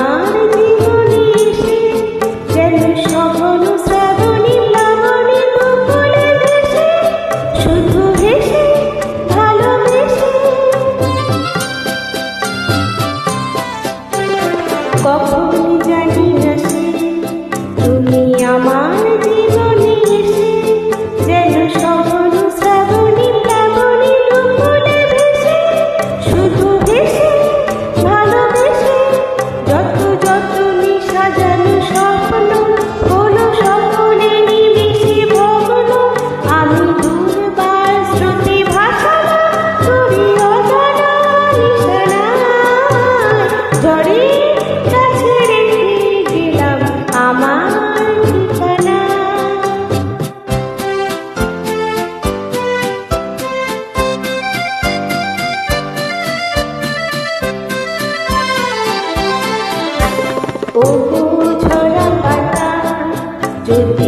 আমার জীবনে এসে যেন স্বপ্ন শ্রাবণী প্লাবনী বকুলে ভেসে, শুধু হেসে ভালোবেসে। কখন জানি না সে তুমি আমার জীবনে এসে যেন স্বপ্ন শ্রাবণী প্লাবনী বকুলে ভেসে, শুধু হেসে ভালোবেসে। যত যত সাজানো স্বপ্ন হলো সকলে নিমিষে ভগ্ন। আমি দুর্বার শ্রুতি ভাষানো করি অজানা নিশানায়, ঝড়ের কাছে রেখে গেলাম আমার ঠিকানা। ওগো ঝরা পাতা যদি